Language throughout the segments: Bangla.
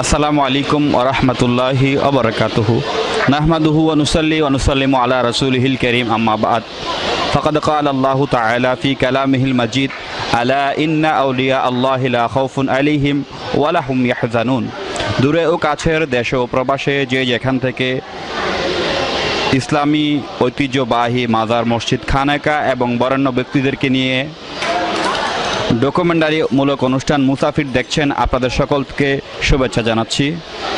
আসসালামু আলাইকুম ওয়া রাহমাতুল্লাহি ওয়া বারাকাতুহু নাহমাদুহু ওয়া নুসাল্লি ওয়া নুসাল্লিমু আলা রাসূলিহিল কারীম আম্মা বা'দ ফাকাদ ক্বালা আল্লাহু তাআলা ফি কালামিহিল মাজিদ আলা ইন্না আউলিয়া আল্লাহি লা খাউফুন আলাইহিম ওয়া লা হুম ইয়াহজানুন। দূরে ও কাছের দেশে ও প্রবাসে যে যেখান থেকে ইসলামী ঐতিহ্যবাহী মাজার, মসজিদ, খানেকা এবং বরেণ্য ব্যক্তিদেরকে নিয়ে ডকুমেন্টারিমূলক অনুষ্ঠান মুসাফির দেখছেন, আপনাদের সকলকে শুভেচ্ছা জানাচ্ছি।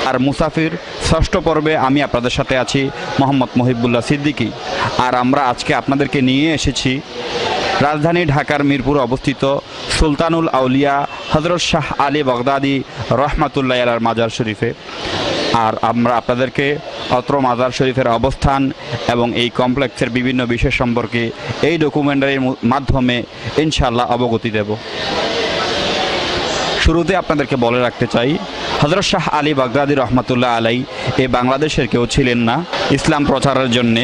আর মুসাফির ষষ্ঠ পর্বে আমি আপনাদের সাথে আছি মোহাম্মদ মহিবুল্লাহ সিদ্দিকী। আর আমরা আজকে আপনাদেরকে নিয়ে এসেছি রাজধানী ঢাকার মিরপুরে অবস্থিত সুলতানুল আউলিয়া হযরত শাহ আলী বাগদাদী রহমাতুল্লাহ আলাইহির মাজার শরীফে। আর আমরা আপনাদেরকে অত্র মাজার শরীফের অবস্থান এবং এই কমপ্লেক্সের বিভিন্ন বিষয় সম্পর্কে এই ডকুমেন্টারির মাধ্যমে ইনশাআল্লাহ অবগতি দেব। শুরুতে আপনাদেরকে বলে রাখতে চাই, হযরত শাহ আলী বাগদাদী রহমাতুল্লাহ আলাইহি এই বাংলাদেশের কেউ ছিলেন না। ইসলাম প্রচারের জন্যে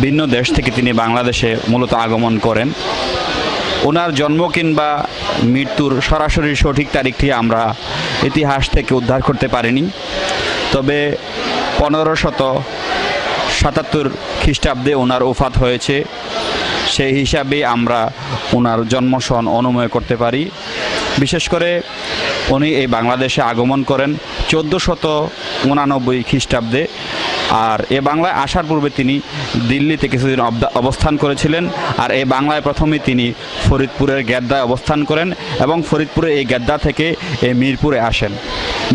ভিন্ন দেশ থেকে তিনি বাংলাদেশে মূলত আগমন করেন। ওনার জন্ম কিংবা মৃত্যুর সরাসরি সঠিক তারিখটি আমরা ইতিহাস থেকে উদ্ধার করতে পারিনি, তবে 1577 খ্রিস্টাব্দে ওনার ওফাত হয়েছে। সেই হিসাবে আমরা ওনার জন্মসন অনুমেয় করতে পারি। বিশেষ করে উনি এই বাংলাদেশে আগমন করেন 1489 খ্রিস্টাব্দে। আর এ বাংলায় আসার পূর্বে তিনি দিল্লিতে কিছুদিন অবস্থান করেছিলেন। আর এই বাংলায় প্রথমে তিনি ফরিদপুরের গেদ্দায় অবস্থান করেন এবং ফরিদপুরে এই গেদ্দা থেকে এই মিরপুরে আসেন।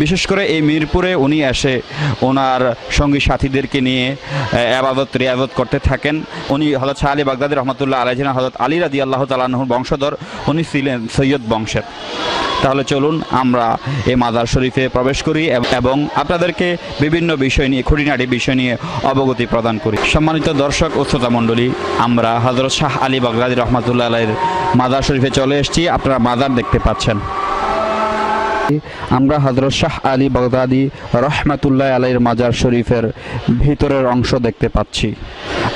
বিশেষ করে এই মিরপুরে উনি এসে ওনার সঙ্গী সাথীদেরকে নিয়ে ইবাদত রিয়াজত করতে থাকেন। উনি হযরত শাহ আলী বাগদাদী রহমাতুল্লাহ আলাইহি হযরত আলী রাদিয়াল্লাহু তাআলা আনহুর বংশধর, উনি ছিলেন সৈয়দ বংশের। তাহলে চলুন আমরা এই মাজার শরীফে প্রবেশ করি এবং আপনাদেরকে বিভিন্ন বিষয় নিয়ে, খুঁটিনাটি বিষয় নিয়ে অবগতি প্রদান করি। সম্মানিত দর্শক ও শ্রোতা মণ্ডলী, আমরা হযরত শাহ আলী বাগদাদী রহমাতুল্লাহ আলাইহির মাজার শরীফে চলে এসেছি। আপনারা মাজার দেখতে পাচ্ছেন। আমরা হযরত শাহ আলী বাগদাদী রহমাতুল্লাহ আলাইহির মাজার শরীফের ভিতরের অংশ দেখতে পাচ্ছি।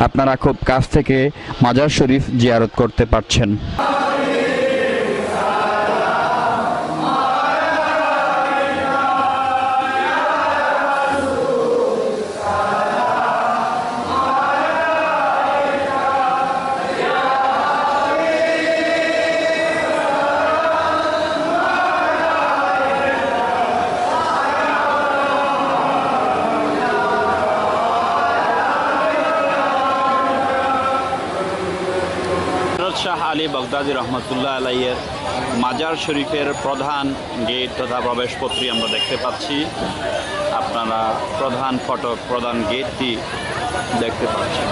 আপনারা খুব কাছ থেকে মাজার শরীফ জিয়ারত করতে পারছেন। শাহ আলী বাগদাদী রহমাতুল্লাহ আলাইহির মাজার শরীফের প্রধান গেট তথা প্রবেশপত্রী আমরা দেখতে পাচ্ছি। আপনারা প্রধান ফটক, প্রধান গেটটি দেখতে পাচ্ছেন।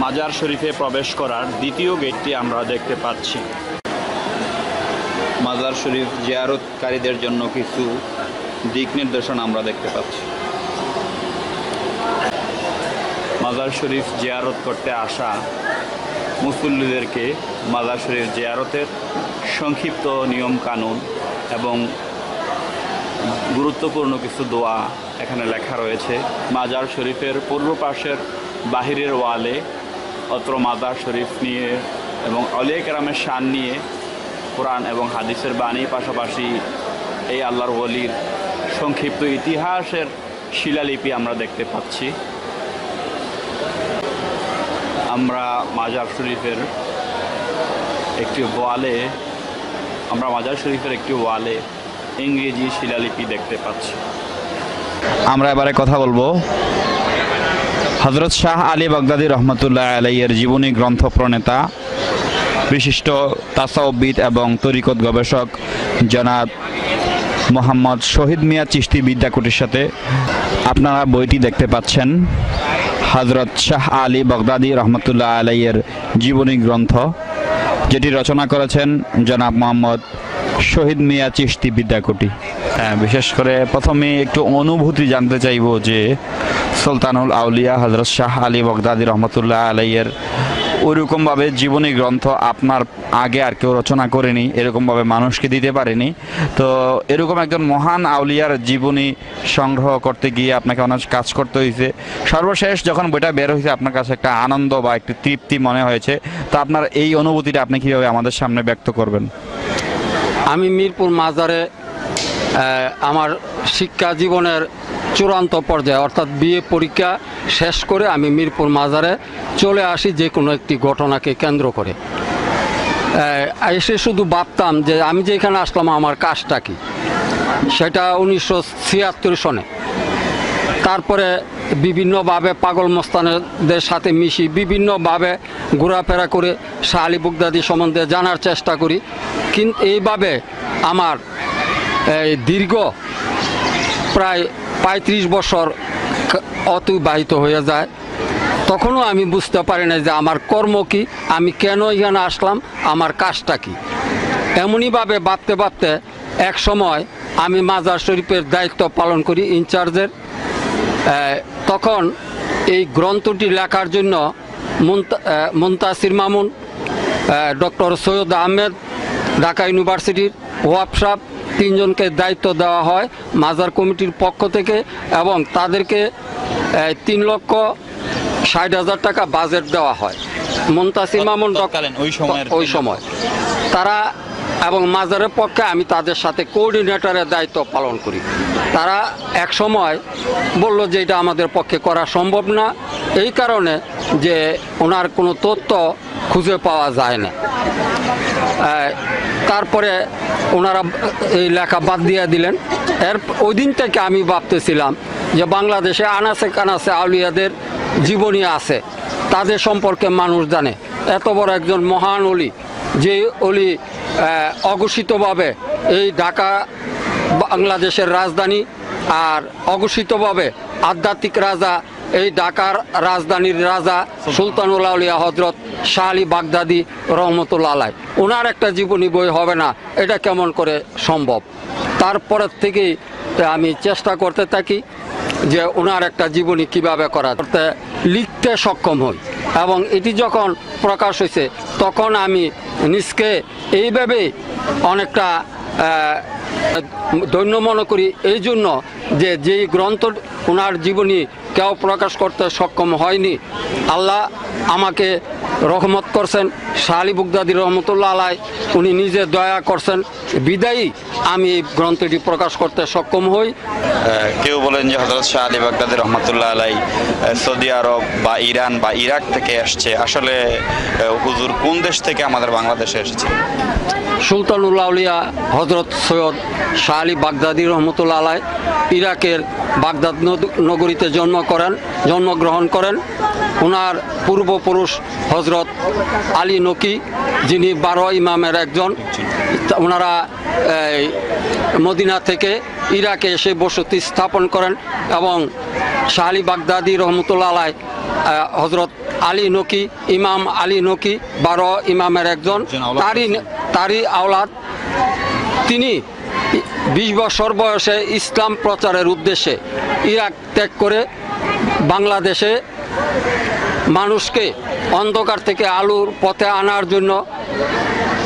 মাজার শরীফে প্রবেশ করার দ্বিতীয় গেটটি আমরা দেখতে পাচ্ছি। মাজার শরীফ জিয়ারতকারীদের জন্য কিছু দিক নির্দেশনা আমরা দেখতে পাচ্ছি। মাজার শরীফ জিয়ারত করতে আসা মুসল্লিদেরকে মাজার শরীফ জিয়ারতের সংক্ষিপ্ত নিয়ম কানুন এবং গুরুত্বপূর্ণ কিছু দোয়া এখানে লেখা রয়েছে। মাজার শরীফের পূর্ব পাশের বাহিরের ওয়ালে অত্র মাজার শরীফ নিয়ে এবং আউলিয়া কেরামের শান নিয়ে কোরআন এবং হাদিসের বাণী, পাশাপাশি এই আল্লাহর ওলির সংক্ষিপ্ত ইতিহাসের শিলালিপি আমরা দেখতে পাচ্ছি। আমরা মাজার শরীফের একটি ওয়ালে ইংরেজি শিলালিপি দেখতে পাচ্ছি। আমরা এবারে কথা বলবো হযরত শাহ আলী বাগদাদী রহমাতুল্লাহ আলাইহির জীবনী গ্রন্থ প্রণেতা, বিশিষ্ট তাসাউফবিদ এবং তরিকত গবেষক জনাব মোহাম্মদ শহীদ মিয়া চিশতি বিদ্যাকুটির সাথে। আপনারা বইটি দেখতে পাচ্ছেন, হযরত শাহ আলী বাগদাদী রহমাতুল্লাহ আলাইহির জীবনী গ্রন্থ, যেটি রচনা করেছেন জনাব মোহাম্মদ শহীদ মিয়া চিশতি বিদ্যাকুটি। বিশেষ করে প্রথমে একটু অনুভূতি জানতে চাইব যে সুলতানুল আউলিয়া হযরত শাহ আলী বাগদাদী রহমাতুল্লাহ আলাইহির ওইরকমভাবে জীবনী গ্রন্থ আপনার আগে আর কেউ রচনা করেনি, এরকমভাবে মানুষকে দিতে পারেনি। তো এরকম একজন মহান আউলিয়ার জীবনী সংগ্রহ করতে গিয়ে আপনাকে অনেক কাজ করতে হয়েছে। সর্বশেষ যখন বইটা বের হয়েছে আপনার কাছে একটা আনন্দ বা একটি তৃপ্তি মনে হয়েছে, তো আপনার এই অনুভূতিটা আপনি কীভাবে আমাদের সামনে ব্যক্ত করবেন? আমি মিরপুর মাজারে আমার শিক্ষা জীবনের চূড়ান্ত পর্যায়ে অর্থাৎ বিএ পরীক্ষা শেষ করে আমি মিরপুর মাজারে চলে আসি যে কোনো একটি ঘটনাকে কেন্দ্র করে। এসে শুধু ভাবতাম যে আমি যে এখানে আসলাম আমার কাজটা কি, সেটা 1976 সনে। তারপরে বিভিন্নভাবে পাগল মস্তানদের সাথে মিশি, বিভিন্নভাবে ঘোরাফেরা করে শাহ আলী বাগদাদী সম্বন্ধে জানার চেষ্টা করি। কিন্তু এইভাবে আমার দীর্ঘ প্রায় 35 বছর অতিবাহিত হয়ে যায়। তখনও আমি বুঝতে পারি না যে আমার কর্ম কি, আমি কেন এখানে আসলাম, আমার কাজটা কি। এমনইভাবে ভাবতে ভাবতে এক সময় আমি মাজার শরীফের দায়িত্ব পালন করি ইনচার্জের। তখন এই গ্রন্থটি লেখার জন্য মুনতাসির মামুন, ডক্টর সৈয়দ আহমেদ ঢাকা ইউনিভার্সিটির, ওয়াহাব সাহেব, তিনজনকে দায়িত্ব দেওয়া হয় মাজার কমিটির পক্ষ থেকে এবং তাদেরকে 3,60,000 টাকা বাজেট দেওয়া হয়। মুনতাসির মামুন ওই সময় তারা এবং মাজারের পক্ষে আমি তাদের সাথে কোঅর্ডিনেটরের দায়িত্ব পালন করি। তারা এক সময় বলল যে এটা আমাদের পক্ষে করা সম্ভব না, এই কারণে যে ওনার কোনো তথ্য খুঁজে পাওয়া যায় না। তারপরে ওনারা এই লেখা বাদ দিয়ে দিলেন। ওই দিন থেকে আমি ভাবতেছিলাম যে বাংলাদেশে আনাচে কানাচে আউলিয়াদের জীবনী আছে, তাদের সম্পর্কে মানুষ জানে। এত বড় একজন মহান অলি, যে অলি অঘোষিতভাবে এই ঢাকা বাংলাদেশের রাজধানী আর অঘোষিতভাবে আধ্যাত্মিক রাজা এই ঢাকার রাজধানীর রাজা সুলতানুল আউলিয়া হজরত শাহ আলী বাগদাদী রহমতুল্লাহ আলাইহ, ওনার একটা জীবনী বই হবে না, এটা কেমন করে সম্ভব? তারপরের থেকেই আমি চেষ্টা করতে থাকি যে ওনার একটা জীবনী কিভাবে করা করতে লিখতে সক্ষম হই। এবং এটি যখন প্রকাশ হয়েছে তখন আমি নিজকে এইভাবে অনেকটা ধন্য মনে করি, এই জন্য যে যেই গ্রন্থ ওনার জীবনী কেউ প্রকাশ করতে সক্ষম হয়নি, আল্লাহ আমাকে রহমত করছেন, শাহ আলী বাগদাদী রহমতুল্লাহ আলাইহ উনি নিজে দয়া করছেন, বিদায়ী আমি এই গ্রন্থটি প্রকাশ করতে সক্ষম হই। কেউ বলেন যে হযরত শাহ আলী বাগদাদী রহমতুল্লাহ আলাইহ সৌদি আরব বা ইরান বা ইরাক থেকে আসছে, আসলে হুজুর কোন দেশ থেকে আমাদের বাংলাদেশে এসেছে? সুলতানুল আউলিয়া হজরত সৈয়দ শাহ আলী বাগদাদী রহমতুল্লাহ আলাইহ ইরাকের বাগদাদ নগরীতে জন্মগ্রহণ করেন। ওনার পূর্বপুরুষ হজরত আলী নকি, যিনি 12 ইমামের একজন, ওনারা মদিনা থেকে ইরাকে এসে বসতি স্থাপন করেন এবং শাহ আলী বাগদাদী রহমতুল্লাহ আলাইহ হজরত আলী নকি, ইমাম আলী নকি 12 ইমামের একজন, তারই আওলাদ। তিনি 20 বছর বয়সে ইসলাম প্রচারের উদ্দেশ্যে ইরাক ত্যাগ করে বাংলাদেশে মানুষকে অন্ধকার থেকে আলোর পথে আনার জন্য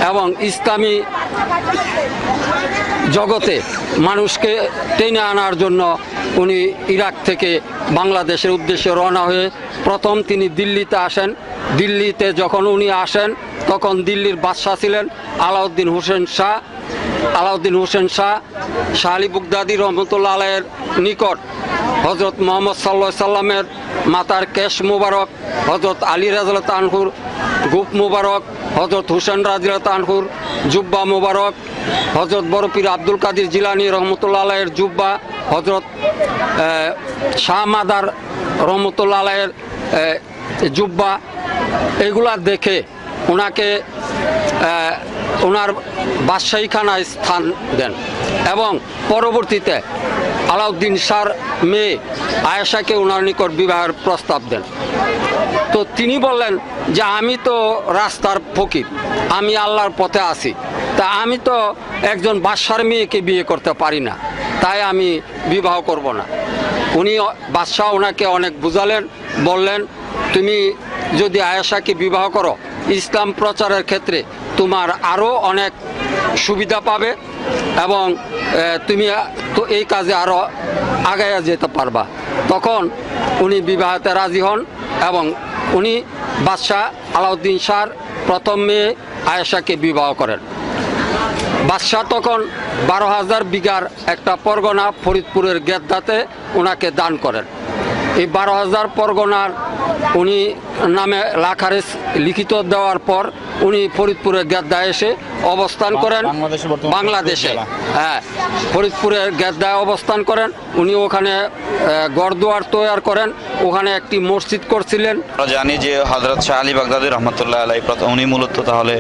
এবং ইসলামী জগতে মানুষকে টেনে আনার জন্য উনি ইরাক থেকে বাংলাদেশের উদ্দেশ্যে রওনা হয়ে প্রথম তিনি দিল্লিতে আসেন। দিল্লিতে যখন উনি আসেন তখন দিল্লির বাদশাহ ছিলেন আলাউদ্দিন হোসেন শাহ। শাহ আলী বাগদাদী রহমতুল্লাহ আলাইহের নিকট হজরত মোহাম্মদ সাল্লাল্লাহু আলাইহি সাল্লামের মাতার কেশ মুবারক, হজরত আলী রাদিয়াল্লাহু আনহুর গুপ মুবারক, হজরত হুসেন রাদিয়াল্লাহু আনহুর জুব্বা মুবারক, হজরত বড় পীর আব্দুল কাদের জিলানী রহমতুল্লাহ আলাইহের জুব্বা, হজরত শাহ মাদার রহমতুল্লাহ আলাইহের জুব্বা, এগুলা দেখে ওনাকে ওনার বাদশাহীখানায় স্থান দেন এবং পরবর্তীতে আলাউদ্দিন শাহর মেয়ে আয়েশাকে ওনার নিকট বিবাহের প্রস্তাব দেন। তো তিনি বললেন যে আমি তো রাস্তার ফকির, আমি আল্লাহর পথে আছি, তা আমি তো একজন বাদশার মেয়েকে বিয়ে করতে পারি না, তাই আমি বিবাহ করব না। উনি বাদশাহ ওনাকে অনেক বুঝালেন, বললেন তুমি যদি আয়েশাকে বিবাহ করো, ইসলাম প্রচারের ক্ষেত্রে তোমার আরও অনেক সুবিধা পাবে এবং তুমি তো এই কাজে আরও আগাইয়া যেতে পারবা। তখন উনি বিবাহতে রাজি হন এবং উনি বাদশাহ আলাউদ্দিন শাহর প্রথম মেয়ে আয়েশাকে বিবাহ করেন। বাদশাহ তখন 12,000 বিঘার একটা পরগনা ফরিদপুরের গেদ্দাতে ওনাকে দান করেন। এই 12,000 পরগনার উনি নামে লাখারেজ লিখিত দেওয়ার পর উনি ফরিদপুরের গেদ্দায় এসে অবস্থান করেন। বাংলাদেশে, হ্যাঁ, ফরিদপুরের গেদ্দায় অবস্থান করেন। উনি ওখানে গড়দুয়ার তৈরি করেন, ওখানে একটি মসজিদ করছিলেন। আমরা জানি যে হযরত শাহ আলী বাগদাদী রহমতুল্লাহ আলাইহি উনি মূলত তাহলে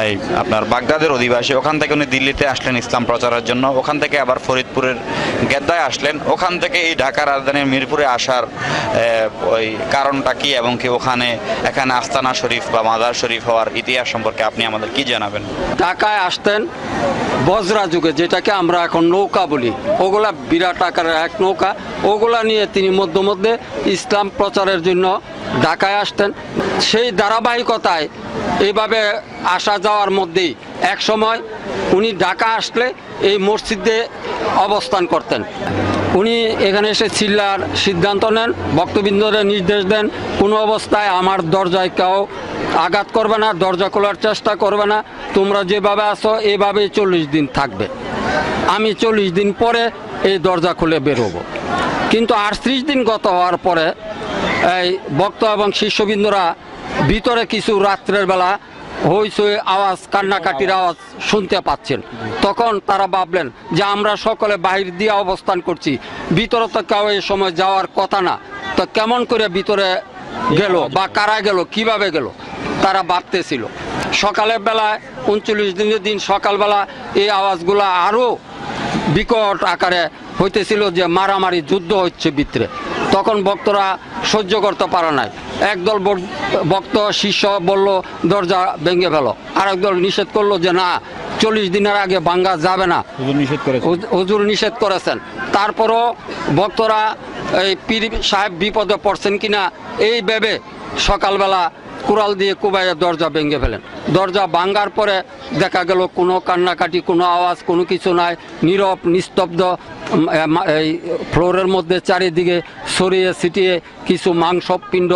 এই আপনার বাগদাদের অধিবাসী। ওখান থেকে উনি দিল্লিতে আসলেন ইসলাম প্রচারের জন্য, ওখান থেকে আবার ফরিদপুরের গেদ্দায় আসলেন। ওখান থেকে এই ঢাকা রাজধানীর মিরপুরে আসার ওই কারণটা কি এবং কি এখানে আস্তানা শরীফ বা মাজার শরীফ হওয়ার ইতিহাস সম্পর্কে আপনি আমাদের কি জানাবেন? ঢাকায় আসতেন বজরা যুগে, যেটাকে আমরা এখন নৌকা বলি, ওগুলা বিরাট আকারের এক নৌকা, ওগুলা নিয়ে তিনি মধ্যে মধ্যে ইসলাম প্রচারের জন্য ঢাকায় আসতেন। সেই ধারাবাহিকতায় এইভাবে আসা যাওয়ার মধ্যেই এক সময় উনি ঢাকা আসলে এই মসজিদে অবস্থান করতেন। উনি এখানে এসে চিল্লার সিদ্ধান্ত নেন, ভক্তবৃন্দদের নির্দেশ দেন, কোনো অবস্থায় আমার দরজায় কেউ আঘাত করবে না, দরজা খোলার চেষ্টা করবে না, তোমরা যেভাবে আসো এইভাবেই 40 দিন থাকবে। আমি 40 দিন পরে এই দরজা খুলে বেরোবো। কিন্তু 38 দিন গত হওয়ার পরে এই ভক্ত এবং শিষ্যবৃন্দরা ভিতরে কিছু রাত্রের বেলা হইচই আওয়াজ, কান্নাকাটির আওয়াজ শুনতে পাচ্ছেন। তখন তারা ভাবলেন যে আমরা সকলে বাহির দিয়ে অবস্থান করছি, ভিতরে তো কেউ এই সময় যাওয়ার কথা না, তো কেমন করে ভিতরে গেল বা কারা গেল, কিভাবে গেল, তারা ভাবতেছিল। সকালের বেলায় 39 দিনের দিন সকালবেলা এই আওয়াজগুলো আরও বিকট আকারে হইতেছিল যে মারামারি, যুদ্ধ হচ্ছে ভিতরে। তখন ভক্তরা সহ্য করতে পারে নাই। একদল ভক্ত শিষ্য বলল দরজা ভেঙে ফেলো, আর একদল নিষেধ করলো যে না, 40 দিনের আগে ভাঙ্গা যাবে না, হুজুর নিষেধ করেছেন। তারপরও ভক্তরা এই পীর সাহেব বিপদে পড়ছেন কিনা এই ভেবে সকালবেলা কুড়াল দিয়ে কুবাইয়ে দরজা ভেঙে ফেলেন। দরজা ভাঙ্গার পরে দেখা গেল কোনো কান্নাকাটি, কোনো আওয়াজ, কোনো কিছু নাই, নীরব নিস্তব্ধ। এই ফ্লোরের মধ্যে চারিদিকে ছড়িয়ে ছিটিয়ে কিছু মাংসপিণ্ড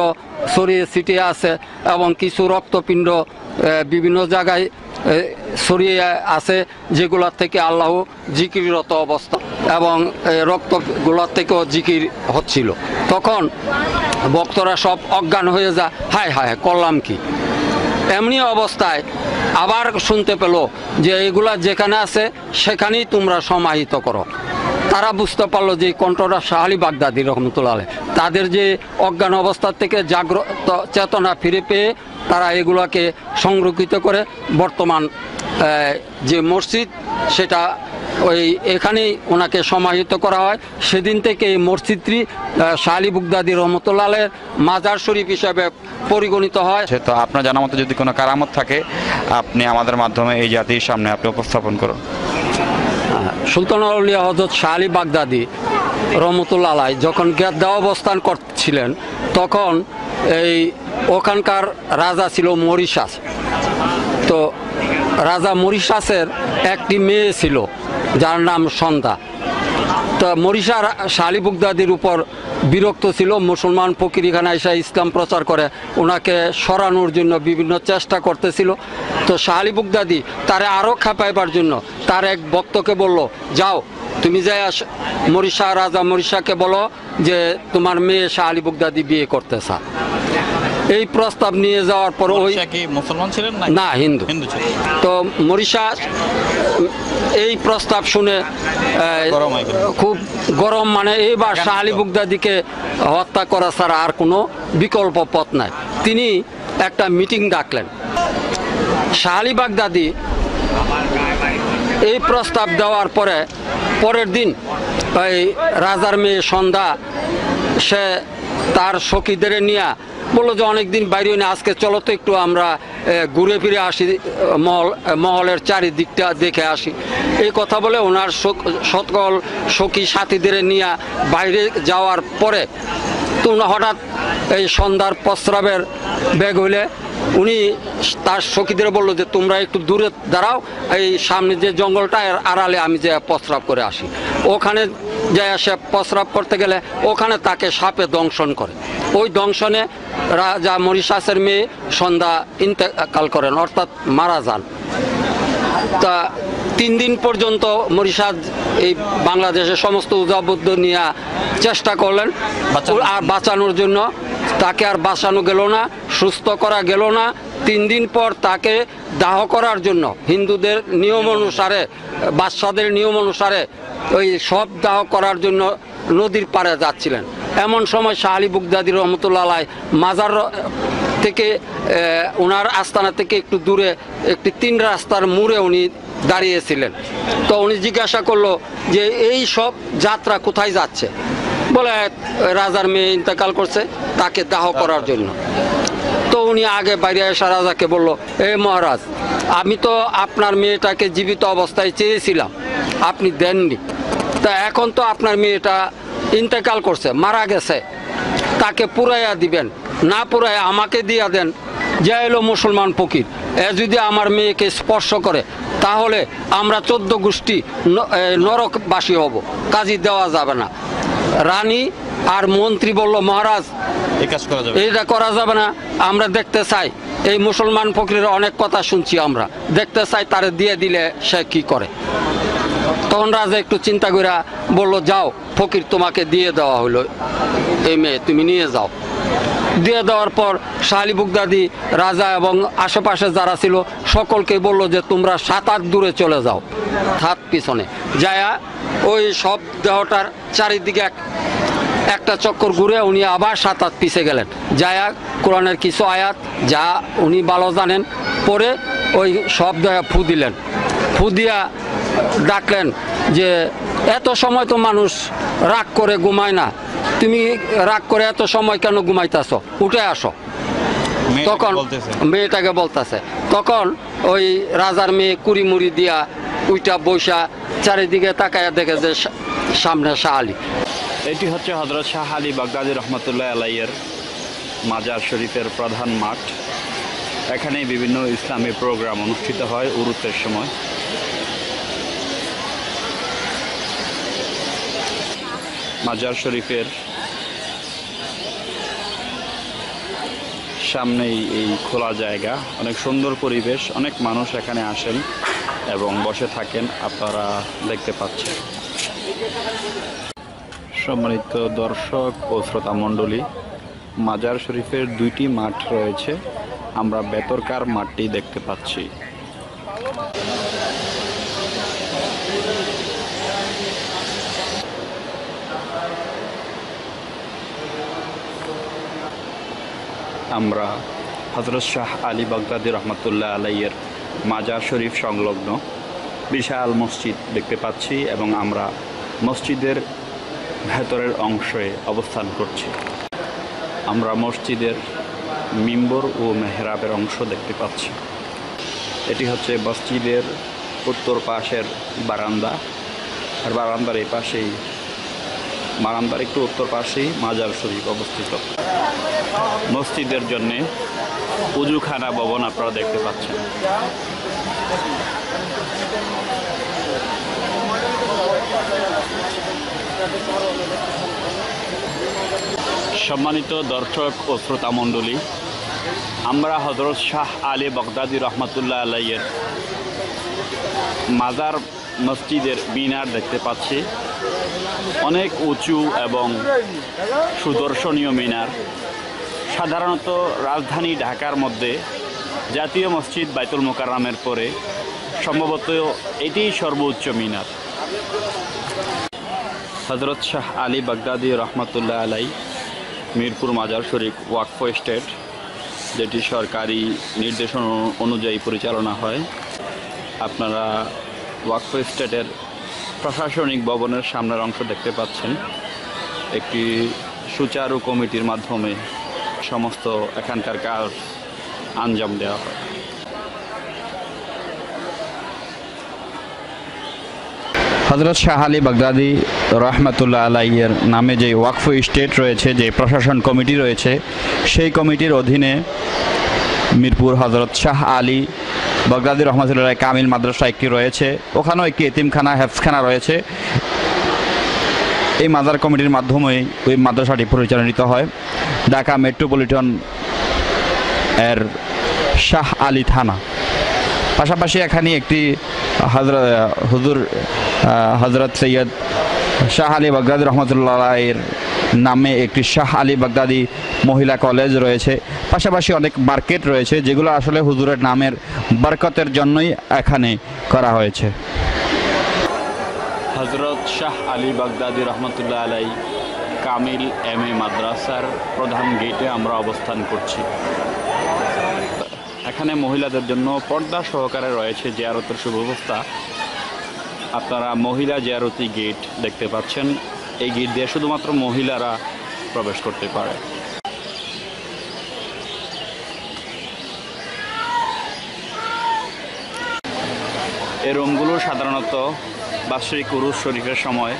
ছড়িয়ে ছিটিয়ে আছে এবং কিছু রক্তপিণ্ড বিভিন্ন জায়গায় ছড়িয়ে আছে, যেগুলোর থেকে আল্লাহ জিকিররত অবস্থা এবং রক্তগুলোর থেকেও জিকির হচ্ছিল। তখন ভক্তরা সব অজ্ঞান হয়ে যায়, হায় হায় করলাম কি। এমনি অবস্থায় আবার শুনতে পেল যে এগুলা যেখানে আছে সেখানেই তোমরা সমাহিত করো। তারা বুঝতে পারলো যে কণ্ঠটা শাহ আলী বাগদাদী রহমতুল্লাহ আলাইহি, তাদের যে অজ্ঞান অবস্থা থেকে জাগ্রত চেতনা ফিরে পেয়ে তারা এগুলাকে সংরক্ষিত করে বর্তমান যে মসজিদ সেটা এখানেই ওনাকে সমাহিত করা হয়। সেদিন থেকে এই মসজিদটি শাহ আলী বাগদাদী রহমতুল্লাহ আলাইহির মাজার শরীফ হিসাবে পরিগণিত হয়। তো আপনার জানা মতো যদি কোনো কারামত থাকে আপনি আমাদের মাধ্যমে এই জাতির সামনে আপনি উপস্থাপন করুন। সুলতান আউলিয়া হযরত শাহ আলী বাগদাদী রহমতুল্লাহ আলাইহি যখন গেদ্দা অবস্থান করছিলেন তখন এই ওখানকার রাজা ছিল মরিশাস। তো রাজা মরিশাসের একটি মেয়ে ছিল যার নাম সন্ধ্যা। তো মরিশা শাহ আলী বাগদাদীর উপর বিরক্ত ছিল, মুসলমান ফকির এখানে এসে ইসলাম প্রচার করে, ওনাকে সরানোর জন্য বিভিন্ন চেষ্টা করতেছিল। তো শাহ আলী বাগদাদী তারে আরও খেপাইবার জন্য তার এক ভক্তকে বলল, যাও তুমি যাই মরিশা, রাজা মরিশাকে বলো যে তোমার মেয়ে শাহ আলী বাগদাদী বিয়ে করতে চায়। এই প্রস্তাব নিয়ে যাওয়ার পর ওই মুসলমান ছিলেন না, হিন্দু। তো মরিশা এই প্রস্তাব শুনে খুব গরম, মানে এইবার শাহ আলী বাগদাদীকে হত্যা করা ছাড়া আর কোনো বিকল্প পথ নাই। তিনি একটা মিটিং ডাকলেন। শাহ আলী বাগদাদী এই প্রস্তাব দেওয়ার পরে পরের দিন ওই রাজার মেয়ে সন্ধ্যা সে তার সখীদের নিয়ে বললো যে অনেকদিন বাইরে না, আজকে চলো তো একটু আমরা ঘুরে ফিরে আসি, মহলের চারিদিকটা দেখে আসি। এই কথা বলে ওনার সকল সখী সাথীদের নিয়ে বাইরে যাওয়ার পরে তো হঠাৎ এই সন্ধ্যার প্রস্রাবের বেগ হইলে উনি তার সখীদের বললো যে তোমরা একটু দূরে দাঁড়াও, এই সামনে যে জঙ্গলটা এর আড়ালে আমি যে প্রস্রাব করে আসি। ওখানে যে সে প্রস্রাব করতে গেলে ওখানে তাকে সাপে দংশন করে। ওই দংশনে রাজা মরিশাসের মেয়ে সন্ধ্যা ইন্তেকাল করেন, অর্থাৎ মারা যান। তা 3 দিন পর্যন্ত মরিশাস এই বাংলাদেশের সমস্ত উজাবুদ্ধ নিয়ে চেষ্টা করলেন আর বাঁচানোর জন্য। তাকে আর বাঁচানো গেল না, সুস্থ করা গেল না। 3 দিন পর তাকে দাহ করার জন্য হিন্দুদের নিয়ম অনুসারে, বাদশাদের নিয়ম অনুসারে ওই সব দাহ করার জন্য নদীর পাড়ে যাচ্ছিলেন। এমন সময় শাহ আলী বাগদাদী রহমতুল্লাহ আলাইহ মাজার থেকে ওনার আস্তানা থেকে একটু দূরে একটি 3 রাস্তার মোড়ে উনি দাঁড়িয়েছিলেন। তো উনি জিজ্ঞাসা করলো যে এই সব যাত্রা কোথায় যাচ্ছে? বলে রাজার মেয়ে ইন্তেকাল করছে, তাকে দাহ করার জন্য। তো উনি আগে বাইরে এসে রাজাকে বলল, এই মহারাজ, আমি তো আপনার মেয়েটাকে জীবিত অবস্থায় চেয়েছিলাম, আপনি দেননি। তা এখন তো আপনার মেয়েটা ইন্তেকাল করছে, মারা গেছে, তাকে পুরাইয়া দিবেন, না পুরাইয়া আমাকে দিয়া দেন। যে এলো মুসলমান ফকির, এ যদি আমার মেয়েকে স্পর্শ করে তাহলে আমরা 14 গোষ্ঠী নরকবাসী হব, কাজী দেওয়া যাবে না। রানী আর মন্ত্রী বলল, মহারাজ এটা করা যাবে না, আমরা দেখতে চাই। এই মুসলমান ফকিরের অনেক কথা শুনছি, আমরা দেখতে চাই তারে দিয়ে দিলে সে কি করে। তখন রাজা একটু চিন্তা করে বলল, যাও ফকির, তোমাকে দিয়ে দেওয়া হলো, এই মেয়ে তুমি নিয়ে যাও। দিয়ে দেওয়ার পর শাহ আলী বাগদাদী রাজা এবং আশেপাশে যারা ছিল সকলকে বলল যে তোমরা 7 হাত দূরে চলে যাও, হাত পিছনে যায়া ওই সব দেহটার চারিদিকে একটা চক্কর ঘুরে উনি আবার 7 হাত পিছে গেলেন। যায়া কোরআনের কিছু আয়াত যা উনি ভালো জানেন পরে ওই সব দেহ ফু দিলেন। ফু দিয়া ডাকলেন যে এত সময় তো মানুষ রাগ করে ঘুমায় না, তুমি রাগ করে এত সময় কেন ঘুমাইতেছ, উঠে আসো। তখন মেয়েটাকে বলতেছে, তখন ওই রাজার মেয়ে কুড়ি মুড়ি দিয়া উইটা বৈশা চারিদিকে তাকায়া দেখে যে সামনে শাহ আলী। এটি হচ্ছে হযরত শাহ আলী বাগদাদী রহমতুল্লাহ আলাইয়ের মাজার শরীফের প্রধান মাঠ। এখানে বিভিন্ন ইসলামী প্রোগ্রাম অনুষ্ঠিত হয় উরুসের সময়। মাজার শরীফের সামনেই এই খোলা জায়গা, অনেক সুন্দর পরিবেশ, অনেক মানুষ এখানে আসেন এবং বসে থাকেন, আপনারা দেখতে পাচ্ছেন। সম্মানিত দর্শক ও শ্রোতা মণ্ডলী, মাজার শরীফের 2টি মাঠ রয়েছে, আমরা বেতরকার মাঠটি দেখতে পাচ্ছি। আমরা হযরত শাহ আলী বাগদাদী রহমতুল্লাহ আলাইয়ের মাজার শরীফ সংলগ্ন বিশাল মসজিদ দেখতে পাচ্ছি এবং আমরা মসজিদের ভেতরের অংশে অবস্থান করছি। আমরা মসজিদের মিম্বর ও মেহরাবের অংশ দেখতে পাচ্ছি। এটি হচ্ছে মসজিদের উত্তর পাশের বারান্দা, আর বারান্দার এই পাশেই, বারান্দার একটু উত্তর পাশেই মাজার শরীফ অবস্থিত। মসজিদের জন্যে উজুখানা ভবন আপনারা দেখতে পাচ্ছেন। সম্মানিত দর্শক ও শ্রোতা মণ্ডলী, আমরা হযরত শাহ আলী বাগদাদী রহমতুল্লাহ আলাইয়ের মাজার মসজিদের মিনার দেখতে পাচ্ছি। অনেক উঁচু এবং সুদর্শনীয় মিনার। সাধারণত রাজধানী ঢাকার মধ্যে জাতীয় মসজিদ বাইতুল মোকাররমের পরে সম্ভবত এটিই সর্বোচ্চ মিনার। হযরত শাহ আলী বাগদাদী রহমতুল্লাহ আলাই মিরপুর মাজার শরীফ ওয়াকফ এস্টেট, যেটি সরকারি নির্দেশনা অনুযায়ী পরিচালনা হয়। আপনারা ওয়াকফ এস্টেটের প্রশাসনিক ভবনের সামনের অংশ দেখতে পাচ্ছেন। একটি সুচারু কমিটির মাধ্যমে সমস্ত এখানকার কাজ আঞ্জাম দেওয়া হয়। হযরত শাহ আলী বাগদাদি রহমাতুল্লাহ আলাইয়ের নামে যে ওয়াকফ স্টেট রয়েছে, যে প্রশাসন কমিটি রয়েছে, সেই কমিটির অধীনে মিরপুর হযরত শাহ আলী বাগদাদি রহমাতুল্লাহ আলাইহি কামিল মাদ্রাসা একটি রয়েছে, ওখানেও একটি এতিমখানা, হেফজখানা রয়েছে। এই মাজার কমিটির মাধ্যমেই ওই মাদ্রাসাটি পরিচালিত হয়। ঢাকা মেট্রোপলিটন এর শাহ আলী থানা। পাশাপাশি এখানে একটি হজরত সৈয়দ শাহ আলী বাগদাদি রহমতুল্লাহ আলাইহির নামে একটি শাহ আলী বাগদাদি মহিলা কলেজ রয়েছে। পাশাপাশি অনেক মার্কেট রয়েছে, যেগুলো আসলে হুজুরের নামের বরকতের জন্যই এখানে করা হয়েছে। হজরত শাহ আলী বাগদাদি রহমতুল্লাহ আলাই কামিল এম এ মাদ্রাসার প্রধান গেটে আমরা অবস্থান করছি। এখানে মহিলাদের জন্য পর্দা সহকারে রয়েছে জিয়ারতের সুব্যবস্থা। আপনারা মহিলা জিয়ারতি গেট দেখতে পাচ্ছেন। এই গেট দিয়ে শুধুমাত্র মহিলারা প্রবেশ করতে পারে। এই রুমগুলো সাধারণত বাৎসরিক উরুস শরীফের সময়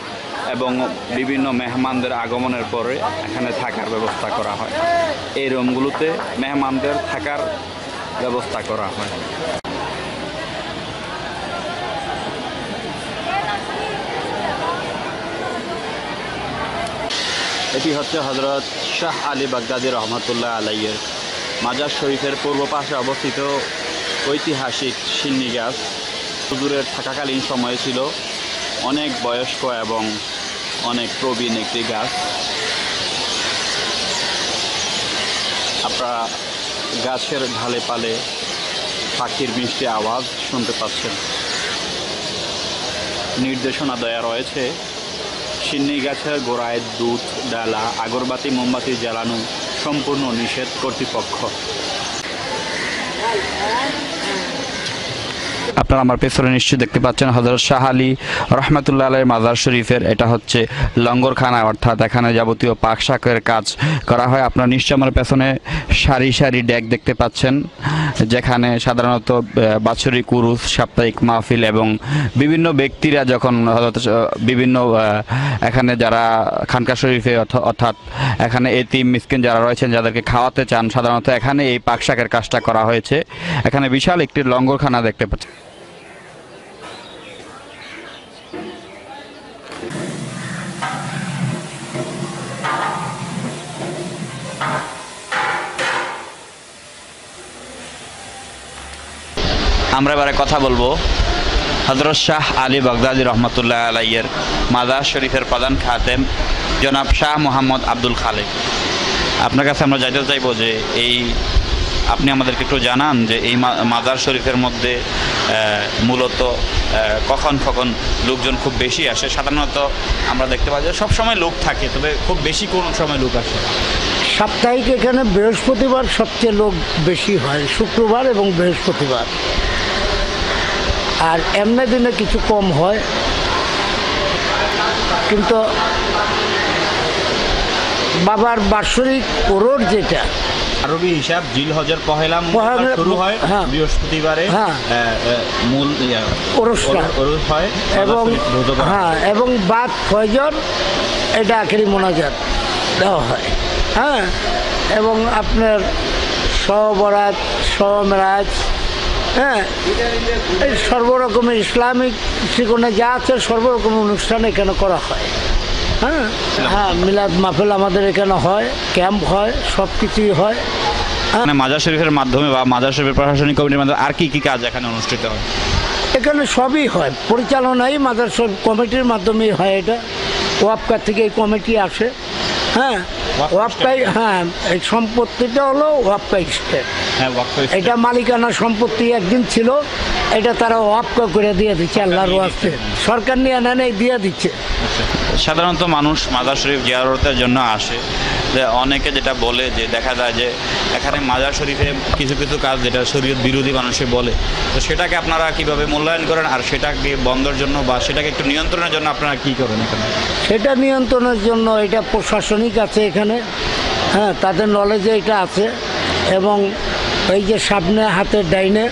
এবং বিভিন্ন মেহমানদের আগমনের পরে এখানে থাকার ব্যবস্থা করা হয়। এই রুমগুলোতে মেহমানদের থাকার ব্যবস্থা করা হয়। এটি হচ্ছে হযরত শাহ আলী বাগদাদি রহমতুল্লাহ আলাইয়ের মাজার শরীফের পূর্ব পাশে অবস্থিত ঐতিহাসিক সিন্নি গাছ। হুজুরের থাকাকালীন সময়ে ছিল অনেক বয়স্ক এবং অনেক প্রবীণ একটি গাছ। আপনারা গাছের ঢালে পালে পাখির মিষ্টি আওয়াজ শুনতে পাচ্ছেন। নির্দেশনা দেয়া রয়েছে, সিন্নি গাছের গোড়ায় দুধ, ডালা, আগরবাতি, মোমবাতি জ্বালানো সম্পূর্ণ নিষেধ কর্তৃপক্ষ। আপনারা আমার পেছনে নিশ্চয়ই দেখতে পাচ্ছেন হযরত শাহ আলী রহমাতুল্লাহ আলাইহির মাজার শরীফের এটা হচ্ছে লঙ্গরখানা, অর্থাৎ এখানে যাবতীয় পাক শাকের কাজ করা হয়। আপনারা নিশ্চয়ই আমার পেছনে সারি সারি ডেক দেখতে পাচ্ছেন, যেখানে সাধারণত বাৎসরিক উরুস, সাপ্তাহিক মাহফিল এবং বিভিন্ন ব্যক্তিরা যখন বিভিন্ন এখানে যারা খানকা শরীফে অর্থাৎ এখানে এতিম মিসকিন যারা রয়েছেন, যাদেরকে খাওয়াতে চান, সাধারণত এখানে এই পাক শাকের কাজটা করা হয়েছে। এখানে বিশাল একটি লঙ্গরখানা দেখতে পাচ্ছেন। আমরা এবারে কথা বলবো হযরত শাহ আলী বাগদাদি রহমতুল্লাহ আলাইয়ের মাজার শরীফের প্রধান খাতেম জনাব শাহ মোহাম্মদ আব্দুল খালেক। আপনার কাছে আমরা জানতে চাইবো যে আপনি আমাদেরকে একটু জানান যে এই মাজার শরীফের মধ্যে মূলত কখন লোকজন খুব বেশি আসে? সাধারণত আমরা দেখতে পাই যে সবসময় লোক থাকে, তবে খুব বেশি কোন সময় লোক আসে? সাপ্তাহিক এখানে বৃহস্পতিবার সবচেয়ে লোক বেশি হয়, শুক্রবার এবং বৃহস্পতিবার। আর এমনি দিনে কিছু কম হয়, কিন্তু বাবার বাৎসরিক ওরস যেটা আরবি হিসাব জিলহজের পহেলা শুরু হয়, বৃহস্পতিবারে মূল ওরস হয় এবং বাদ ফজর এটা আখেরি মোনাজাত দেওয়া হয়। এবং আপনার সবরাত, মেরাজ, এই সর্বরকমের ইসলামিক জীবনে যা আছে সর্বরকম অনুষ্ঠান এখানে করা হয়। মিলাদ মাহফিল আমাদের এখানে হয়, ক্যাম্প হয়, সব কিছুই হয়। মাজার শরীফের মাধ্যমে বা মাজার শরীফের প্রশাসনিক কমিটির মাধ্যমে আর কি কি কাজ এখানে অনুষ্ঠিত হয়? এখানে সবই হয়, পরিচালনাই মাজার শরীফ কমিটির মাধ্যমেই হয়। এটা ওয়াফকা থেকে এই কমিটি আসে। ওয়াফকাই এই সম্পত্তিটা হলো ওয়াফকা স্টেট। এটা মালিকানা সম্পত্তি একদিন ছিল, এটা তারা ওয়াফকা করে দিয়ে দিচ্ছে আল্লাহর ওয়াস্তে, সরকার নিয়ে নেই দিয়ে দিচ্ছে। সাধারণত মানুষ মাজার শরীফ জিয়ারতের জন্য আসে, যে অনেকে যেটা বলে যে দেখা যায় যে এখানে মাজার শরীফে কিছু কিছু কাজ যেটা শরীয়ত বিরোধী মানুষে বলে, তো সেটাকে আপনারা কিভাবে মূল্যায়ন করেন আর সেটাকে বন্ধের জন্য বা সেটাকে একটু নিয়ন্ত্রণের জন্য আপনারা কি করেন এখানে? সেটা নিয়ন্ত্রণের জন্য এটা প্রশাসনিক আছে এখানে, তাদের নলেজে এটা আছে। এবং এই যে সামনে হাতের ডাইনে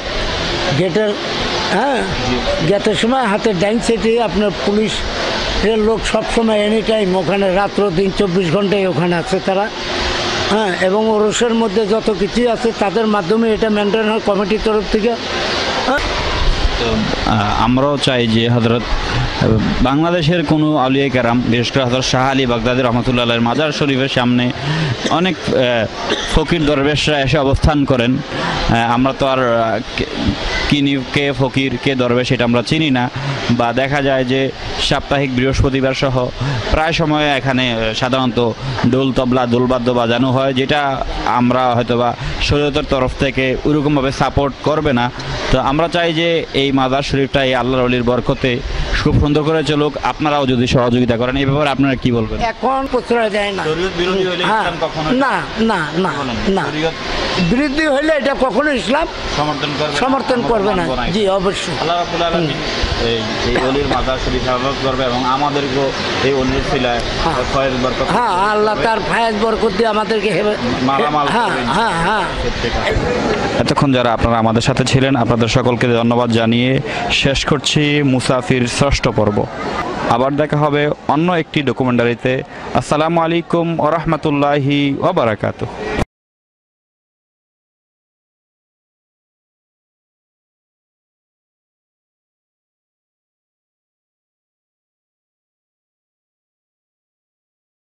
গেটের হ্যাঁ, গেটের সময় হাতে ডাইন সাইডে আপনার পুলিশ এর লোক সবসময় এনি টাইম ওখানে, রাত্র দিন 24 ঘন্টায় ওখানে আছে তারা। হ্যাঁ, এবং ওরসের মধ্যে যত কিছুই আছে তাদের মাধ্যমে এটা মেনটেন হয় কমিটির তরফ থেকে। হ্যাঁ, তো আমরাও চাই যে হযরত বাংলাদেশের কোনো আউলিয়া কেরাম, বিশেষ করে হযরত শাহ আলী বাগদাদী রহমতুল্লাহ আলাইহির মাজার শরীফের সামনে অনেক ফকির দরবেশরা এসে অবস্থান করেন। আমরা তো আর কে ফকির কে দরবেশ এটা আমরা চিনি না, বা দেখা যায় যে সাপ্তাহিক বৃহস্পতিবার সহ প্রায় সময় এখানে সাধারণত দোল তবলা দোলবাদ্য বাজানো হয়, যেটা আমরা হয়তোবা শরীয়তের তরফ থেকে ওইরকমভাবে সাপোর্ট করবে না। তো আমরা চাই যে এই মাজার শরীফটা এই আল্লাহর ওলির বরকতে খুব সুন্দর করে চলুক, আপনারাও যদি সহযোগিতা করেন। এই ব্যাপারে আপনারা কি বলবেন? এখন প্রশ্রয় দেয় না। শরীয়ত বিরোধী হলে হ্যাঁ, ইসলাম কখনো না না না না, শরীয়ত বিরোধী হইলে এটা কখনো ইসলাম সমর্থন করবে না। জি, অবশ্যই। আল্লাহ রাব্বুল আলামিন এই ওলির মাজার শরীফ হেফাজত করবে এবং আমাদেরকেও এই ওলির সিলায় ফয়েজ বরকত। হ্যাঁ, আল্লাহ তার ফায়েজ বরকত দিয়ে আমাদেরকে মালামাল হ্যাঁ করবেন। হ্যাঁ হ্যাঁ। এতক্ষণ যারা আপনারা আমাদের সাথে ছিলেন, আপনাদের সকলকে ধন্যবাদ জানিয়ে শেষ করছি মুসাফির ষষ্ঠ পর্ব। আবার দেখা হবে অন্য একটি ডকুমেন্টারিতে। আসসালামু আলাইকুম ওয়া রাহমাতুল্লাহি ওয়া বারাকাতুহু।